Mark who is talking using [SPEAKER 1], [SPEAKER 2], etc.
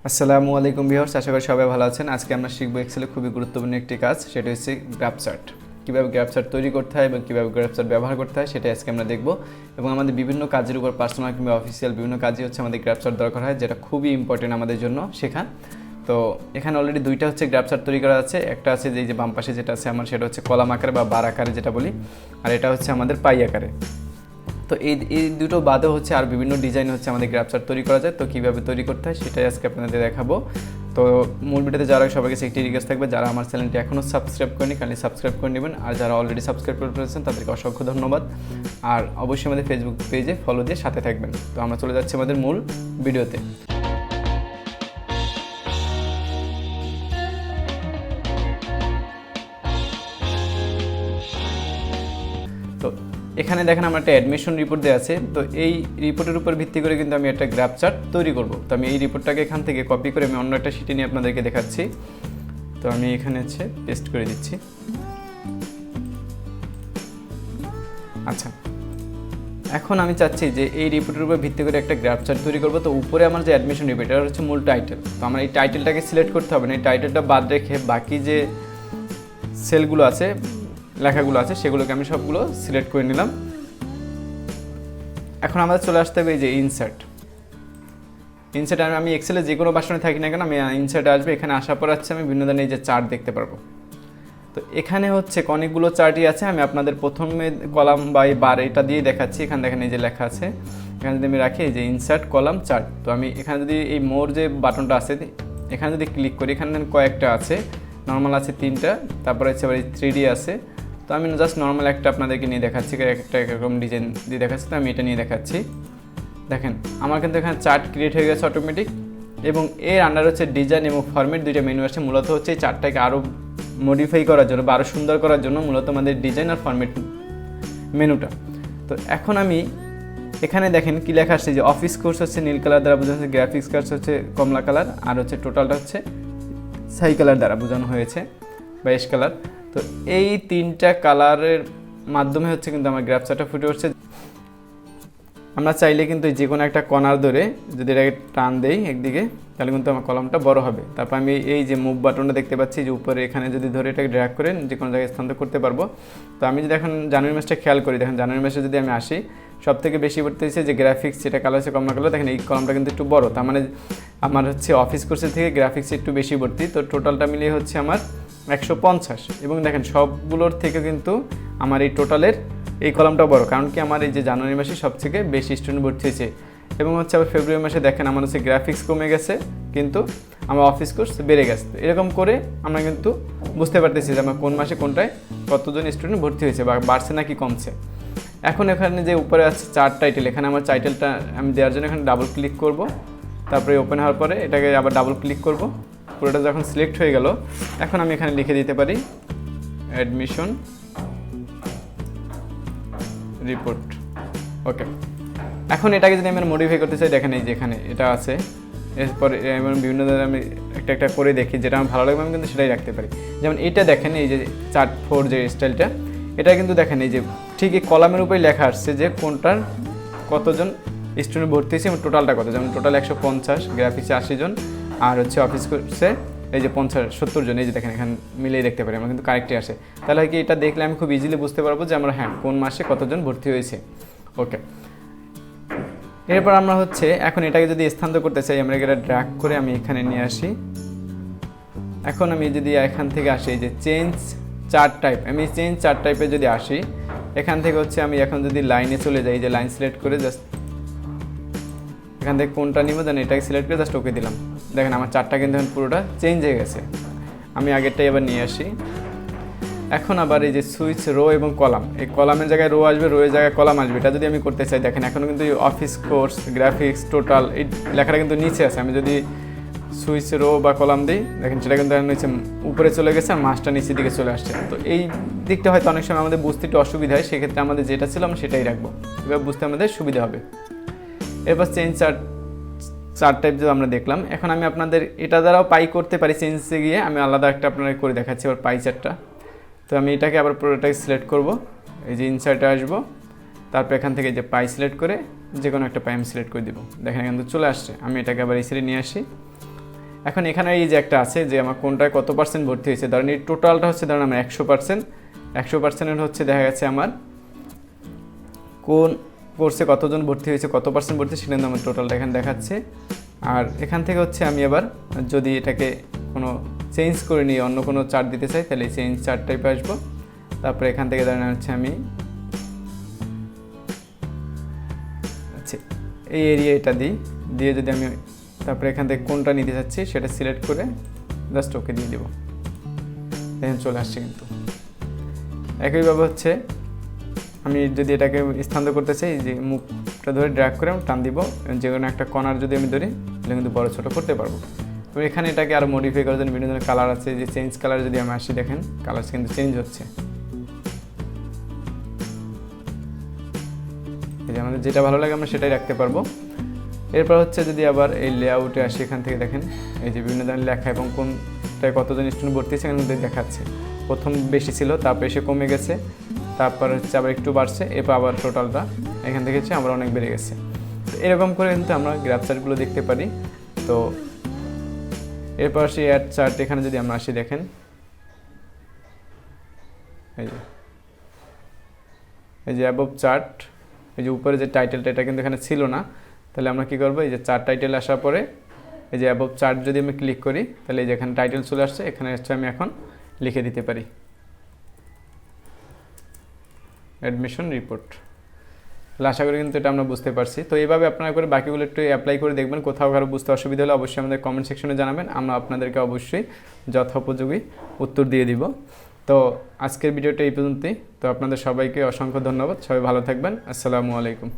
[SPEAKER 1] আসসালামু আলাইকুম ভিউয়ার্স, আশা করি সবাই ভালো আছেন। আজকে আমরা শিখব এক্সেলে খুবই গুরুত্বপূর্ণ একটি কাজ, সেটা হচ্ছে গ্রাফ চার্ট। কীভাবে গ্রাফ চার্ট তৈরি করতে হয় এবং কীভাবে গ্রাফ চার্ট ব্যবহার করতে হয় সেটা আজকে আমরা দেখব। এবং আমাদের বিভিন্ন কাজের উপর পার্সোনাল কিংবা অফিসিয়াল বিভিন্ন কাজই হচ্ছে আমাদের গ্রাফ চার্ট দরকার হয়, যেটা খুবই ইম্পর্টেন্ট আমাদের জন্য শেখা। তো এখানে অলরেডি দুইটা হচ্ছে গ্রাফ চার্ট তৈরি করা আছে। একটা আছে যে বাম পাশে যেটা আছে আমার, সেটা হচ্ছে কলাম আকারে বা বার আকারে যেটা বলি, আর এটা হচ্ছে আমাদের পাই আকারে। তো এই দুটো বাদেও হচ্ছে আর বিভিন্ন ডিজাইন হচ্ছে আমাদের গ্রাফ চার্ট তৈরি করা যায়। তো কীভাবে তৈরি করতে হয় সেটাই আজকে আপনাদের দেখাবো। তো মূল ভিডিওতে যারা সবাইকে একটি রিকোয়েস্ট থাকবে, যারা আমার চ্যানেলটি এখনও সাবস্ক্রাইব করেনি কাইন্ডলি সাবস্ক্রাইব করে নেবেন, আর যারা অলরেডি সাবস্ক্রাইব করে ফেলেছেন তাদেরকে অসংখ্য ধন্যবাদ। আর অবশ্যই আমাদের ফেসবুক পেজে ফলো দিয়ে সাথে থাকবেন। তো আমরা চলে যাচ্ছি আমাদের মূল ভিডিওতে। তো এখানে দেখেন আমার একটা অ্যাডমিশন রিপোর্ট দেওয়া আছে। তো এই রিপোর্টের উপর ভিত্তি করে কিন্তু আমি একটা গ্রাফ চার্ট তৈরি করব। তো আমি এই রিপোর্টটাকে এখান থেকে কপি করে আমি অন্য একটা শিটে নিয়ে আপনাদেরকে দেখাচ্ছি। তো আমি এখানে হচ্ছে পেস্ট করে দিচ্ছি। আচ্ছা, এখন আমি চাচ্ছি যে এই রিপোর্টের উপর ভিত্তি করে একটা গ্রাফ চার্ট তৈরি করব। তো উপরে আমার যে অ্যাডমিশন রিপোর্ট, এটা হচ্ছে মূল টাইটেল। তো আমার এই টাইটেলটাকে সিলেক্ট করতে হবে না, এই টাইটেলটা বাদ রেখে বাকি যে সেলগুলো আছে, লেখাগুলো আছে, সেগুলোকে আমি সবগুলো সিলেক্ট করে নিলাম। এখন আমাদের চলে আসতে হবে এই যে ইনসার্ট। আমি এক্সেলে যে কোনো বাসনে থাকি না কেন, আমি ইনসার্টে আসবে। এখানে আসার পর হচ্ছে আমি বিভিন্ন ধরনের এই যে চার্ট দেখতে পারবো। তো এখানে হচ্ছে অনেকগুলো চার্টই আছে। আমি আপনাদের প্রথমে কলাম বা এই বার এটা দিয়ে দেখাচ্ছি। এখানে দেখেন এই যে লেখা আছে, এখানে যদি আমি রাখি এই যে ইনসার্ট কলাম চার্ট। তো আমি এখানে যদি এই মোর যে বাটনটা আছে এখানে যদি ক্লিক করি, এখানে কয়েকটা আছে, নর্মাল আছে 3টা, তারপরে হচ্ছে আবার এই 3D আছে। তো আমি জাস্ট নর্মাল একটা আপনাদেরকে নিয়ে দেখাচ্ছি, একটা এরকম ডিজাইন দিয়ে দেখাচ্ছি। তো আমি এটা নিয়ে দেখাচ্ছি। দেখেন আমার কিন্তু এখানে চার্ট ক্রিয়েট হয়ে গেছে অটোমেটিক। এবং এর আন্ডার হচ্ছে ডিজাইন এবং ফরম্যাট দুইটা মেনু আছে। মূলত হচ্ছে এই চার্টটাকে আরও মডিফাই করার জন্য বা আরও সুন্দর করার জন্য মূলত আমাদের ডিজাইন আর ফরম্যাট মেনুটা। তো এখন আমি এখানে দেখেন কি লেখা আসছে, যে অফিস কোর্স হচ্ছে নীল কালার দ্বারা বোঝানো হচ্ছে, গ্রাফিক্স কোর্স হচ্ছে কমলা কালার, আর হচ্ছে টোটালটা হচ্ছে ছাই কালার দ্বারা বোঝানো হয়েছে বা এশ কালার। তো এই 3টা কালারের মাধ্যমে হচ্ছে কিন্তু আমার গ্রাফ চার্টটা ফুটে উঠছে। আমরা চাইলে কিন্তু যে কোনো একটা কর্নার ধরে যদি এটাকে টান দেই একদিকে, তাহলে কিন্তু আমার কলামটা বড় হবে। তারপর আমি এই যে মুভ বাটনটা দেখতে পাচ্ছি যে উপরে, এখানে যদি ধরে এটাকে ড্র্যাগ করে যে কোনো জায়গায় স্থানান্তর করতে পারবো। তো আমি যদি এখন জানুয়ারি মাসটা খেয়াল করি, দেখেন জানুয়ারি মাসে যদি আমি আসি, সব থেকে বেশি ভর্তি হচ্ছে যে গ্রাফিক্স, যেটা কালার হচ্ছে কমলা কালার। দেখেন এই কলামটা কিন্তু একটু বড়, তার মানে আমার হচ্ছে অফিস কোর্সের থেকে গ্রাফিক্স একটু বেশি ভর্তি। তো টোটালটা মিলিয়ে হচ্ছে আমার 150। এবং দেখেন সবগুলোর থেকে কিন্তু আমার এই টোটালের এই কলামটা বড়, কারণ কি আমার এই যে জানুয়ারি মাসে সবথেকে বেশি স্টুডেন্ট ভর্তি হয়েছে। এবং হচ্ছে আবার ফেব্রুয়ারি মাসে দেখেন আমার হচ্ছে গ্রাফিক্স কমে গেছে, কিন্তু আমার অফিস কোর্স বেড়ে গেছে। এরকম করে আমরা কিন্তু বুঝতে পারতেছি যে আমার কোন মাসে কোনটায় কতজন স্টুডেন্ট ভর্তি হয়েছে বা বাড়ছে নাকি কমছে। এখন এখানে যে উপরে আছে চার্ট টাইটেল, এখানে আমার টাইটেলটা আমি দেওয়ার জন্য এখানে ডাবল ক্লিক করব। তারপরে ওপেন হওয়ার পরে এটাকে আবার ডাবল ক্লিক করব। পুরোটা যখন সিলেক্ট হয়ে গেল, এখন আমি এখানে লিখে দিতে পারি অ্যাডমিশন রিপোর্ট। ওকে, এখন এটাকে যদি আমি মডিফাই করতে চাই, দেখেন এই যে এখানে এটা আছে। এরপরে বিভিন্ন ধরনের আমি একটা একটা করে দেখি, যেটা আমার ভালো লাগবে আমি কিন্তু সেটাই রাখতে পারি। যেমন এটা দেখেন এই যে চার্ট 4 যে স্টাইলটা, এটা কিন্তু দেখেন এই যে ঠিক এই কলামের উপরে লেখা আসছে যে কোনটার কতজন স্টুডেন্ট ভর্তি হয়েছে এবং টোটালটা কত। যেমন টোটাল 150, গ্রাফিক্সে 80 জন, আর হচ্ছে অফিস কোর্সে এই যে 70 জন। এই যে দেখেন এখানে মিলিয়ে দেখতে পারি, আমার কিন্তু কারেক্টই আসে। তাহলে কি এটা দেখলে আমি খুব ইজিলি বুঝতে পারবো যে আমরা হ্যাঁ কোন মাসে কতজন ভর্তি হয়েছে। ওকে, এরপর আমরা হচ্ছে এখন এটাকে যদি স্থানান্তর করতে চাই, আমরা এটা ড্র্যাগ করে আমি এখানে নিয়ে আসি। এখন আমি যদি এখান থেকে আসি যে চেঞ্জ চার্ট টাইপ, আমি চেঞ্জ চার্ট টাইপে যদি আসি, এখান থেকে হচ্ছে আমি এখন যদি লাইনে চলে যাই, যে লাইন সিলেক্ট করে জাস্ট এখান থেকে কোনটা নিব দেন এটাকে সিলেক্ট করে জাস্ট ওকে দিলাম। দেখেন আমার চার্টটা কিন্তু এখন পুরোটা চেঞ্জ হয়ে গেছে। আমি আগেরটাই এবার নিয়ে আসি। এখন আবার এই যে সুইচ রো এবং কলাম, এই কলামের জায়গায় রো আসবে, রোয়ের জায়গায় কলাম আসবে, এটা যদি আমি করতে চাই, দেখেন এখনও কিন্তু অফিস কোর্স গ্রাফিক্স টোটাল এই লেখাটা কিন্তু নিচে আছে। আমি যদি সুইচ রো বা কলাম দিই, দেখেন সেটা কিন্তু নিচে উপরে চলে গেছে আর মাসটা নিচের দিকে চলে আসছে। তো এই দিকটা হয়তো অনেক সময় আমাদের বুঝতে একটু অসুবিধা হয়, সেক্ষেত্রে আমাদের যেটা ছিল আমরা সেটাই রাখবো, এবার বুঝতে আমাদের সুবিধা হবে। এরপর চেঞ্জ চার্ট টাইপ যে আমরা দেখলাম, এখন আমি আপনাদের এটা দ্বারাও পাই করতে পারি। চেঞ্জে গিয়ে আমি আলাদা একটা আপনাদের করে দেখাচ্ছি এবার পাই চার্টটা। তো আমি এটাকে আবার পুরোটাকে সিলেক্ট করব, এই যে ইনসার্টে আসবো, তারপর এখান থেকে যে পাই সিলেক্ট করে যে কোনো একটা পাই আমি সিলেক্ট করে দিব। দেখেন এখান থেকে চলে আসছে। আমি এটাকে আবার এই সাইডে নিয়ে আসি। এখন এখানে এই যে একটা আছে যে আমার কোনটায় কত পার্সেন্ট ভর্তি হয়েছে, ধরেন এই টোটালটা হচ্ছে ধরেন আমার 100%, 100%-এর হচ্ছে দেখা গেছে আমার কোন কোর্সে কতজন ভর্তি হয়েছে, কত পার্সেন্ট ভর্তি, সেটা কিন্তু আমার টোটালটা এখানে দেখাচ্ছে। আর এখান থেকে হচ্ছে আমি আবার যদি এটাকে কোনো চেঞ্জ করে নিয়ে অন্য কোনো চার্ট দিতে চাই, তাহলে এই চেঞ্জ চার্ট টাইপে আসবো। তারপরে এখান থেকে ধরেন হচ্ছে আমি আচ্ছা এই এরিয়া এটা দিয়ে যদি আমি তারপরে এখান থেকে কোনটা নিতে চাচ্ছি সেটা সিলেক্ট করে জাস্ট ওকে দিয়ে দেবো, দেখেন চলে আসছে। কিন্তু একইভাবে হচ্ছে আমি যদি এটাকে স্থানান্তর করতে চাই, যে মুখটা ধরে ড্র্যাগ করে আমি টান দিব, যে কোনো একটা কর্নার যদি আমি ধরি তাহলে কিন্তু বড় ছোটো করতে পারবো। তো এখানে এটাকে আরও মডিফাই করার জন্য বিভিন্ন ধরনের কালার আছে, যে চেঞ্জ কালার যদি আমি আসি, দেখেন কালার কিন্তু চেঞ্জ হচ্ছে। এই যে আমাদের যেটা ভালো লাগে আমরা সেটাই রাখতে পারবো। এরপর হচ্ছে যদি আবার এই লেআউটে আসি, এখান থেকে দেখেন এই যে বিভিন্ন ধরনের লেখা এবং কোনটায় কতজন স্টুডেন্ট ভর্তি হয়েছে এখানে দেখাচ্ছে। প্রথম বেশি ছিল, তারপর এসে কমে গেছে, তারপর হচ্ছে আবার একটু বাড়ছে, এরপর আবার টোটালটা এখান থেকে হচ্ছে আবার অনেক বেড়ে গেছে। তো এরকম করে কিন্তু আমরা গ্রাফ চার্টগুলো দেখতে পারি। তো এরপর আসি অ্যাড চার্ট, এখানে যদি আমরা আসি দেখেন এই যে অ্যাবভ চার্ট, এই যে উপরে যে টাইটেলটা এটা কিন্তু এখানে ছিল না, তাহলে আমরা কী করবো, এই যে চার্ট টাইটেল আসার পরে এই যে অ্যাবভ চার্ট যদি আমি ক্লিক করি, তাহলে এই যে এখানে টাইটেল চলে আসছে, এখানে হচ্ছে আমি এখন লিখে দিতে পারি অ্যাডমিশন রিপোর্ট। তাহলে আশা করি কিন্তু এটা আমরা বুঝতে পারছি। তো এইভাবে আপনারা করে বাকিগুলো একটু অ্যাপ্লাই করে দেখবেন। কোথাও কারো বুঝতে অসুবিধা হলে অবশ্যই আমাদের কমেন্ট সেকশনে জানাবেন, আমরা আপনাদেরকে অবশ্যই যথোপযোগী উত্তর দিয়ে দিব। তো আজকের ভিডিওটা এই পর্যন্তই। তো আপনাদের সবাইকে অসংখ্য ধন্যবাদ, সবাই ভালো থাকবেন। আসসালামু আলাইকুম।